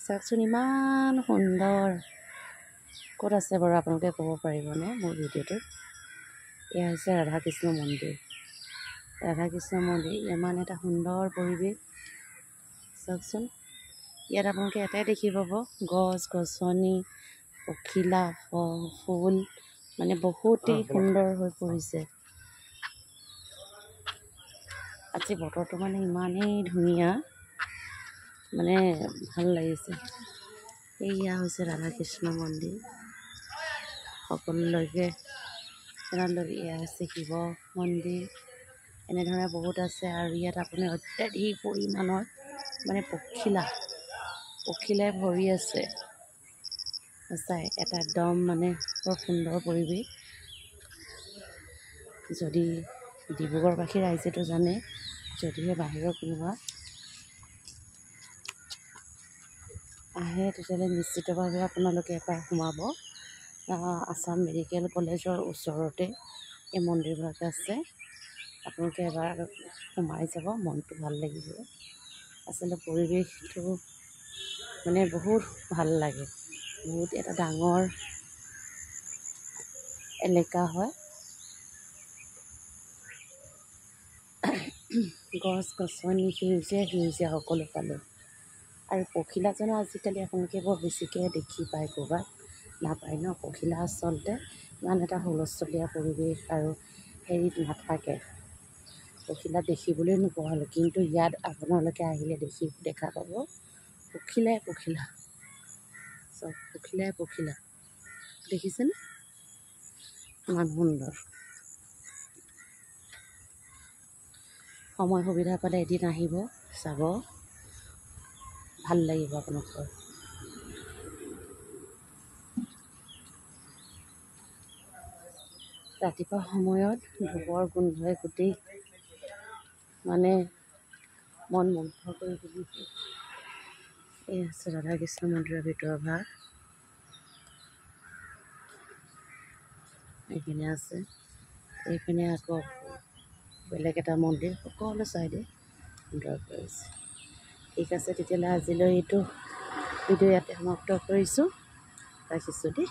চাওকচোন ইমান সুন্দৰ। ক'ত আছে বাৰু আপোনালোকে ক'ব পাৰিবনে মোৰ ভিডিঅ'টোত? এয়া হৈছে ৰাধাকৃষ্ণ মন্দিৰ। ৰাধাকৃষ্ণ মন্দিৰ ইমান এটা সুন্দৰ পৰিৱেশ চাওকচোন। ইয়াত আপোনালোকে এটাই দেখি পাব গছ গছনি, পখিলা, ফুল, মানে বহুতেই সুন্দৰ হৈ পৰিছে। আজি বতৰটো মানে ইমানেই ধুনীয়া, মানে ভাল লাগিছে। এয়া হৈছে ৰাধাকৃষ্ণ মন্দিৰ। সকলোলৈকে জনালৈ এয়া হৈছে শিৱ মন্দিৰ। এনেধৰণে বহুত আছে আৰু ইয়াত আপোনাৰ অত্যাধিক পৰিমাণৰ মানে পখিলাই ভৰি আছে। সঁচাই এটা একদম মানে বৰ সুন্দৰ পৰিৱেশ। যদি ডিব্ৰুগড়বাসী ৰাইজেতো জানে, যদিহে বাহিৰৰ কোনোবা আহে তেতিয়াহ'লে নিশ্চিতভাৱে আপোনালোকে এবাৰ সোমাব। আছাম মেডিকেল কলেজৰ ওচৰতে এই মন্দিৰভাগ আছে। আপোনালোকে এবাৰ সোমাই যাব, মনটো ভাল লাগিব। আচলতে পৰিৱেশটো মানে বহুত ভাল লাগে। বহুত এটা ডাঙৰ এলেকা হয়। গছ গছনি সেউজীয়া সকলো ফালে। আৰু পখিলাজনো আজিকালি আপোনালোকে বৰ বেছিকৈ দেখি পায়, ক'ৰবাত নাপায় ন। পখিলা আচলতে ইমান এটা হুলস্থুলীয়া পৰিৱেশ আৰু হেৰিত নাথাকে। পখিলা দেখিবলৈ নোপোৱা হ'লোঁ, কিন্তু ইয়াত আপোনালোকে আহিলে দেখা পাব পখিলা চব পখিলা দেখিছেনে? ইমান সুন্দৰ। সময় সুবিধা পালে এদিন আহিব, চাব, ভাল লাগিব আপোনালোকৰ। ৰাতিপুৱা সময়ত ধূপৰ গোন্ধই গোটেই মানে মন মুগ্ধ কৰি তুলিছে। এই আছে ৰাধাকৃষ্ণ মন্দিৰৰ ভিতৰৰ ভাগ। এইপিনে আছে, এইপিনে আকৌ বেলেগ এটা মন্দিৰ, সকলো চাইডে সুন্দৰ কৰিছে। ঠিক আছে তেতিয়াহ'লে আজিলৈ এইটো ভিডিঅ' ইয়াতে সমাপ্ত কৰিছোঁ। ৰাখিছোঁ দেই।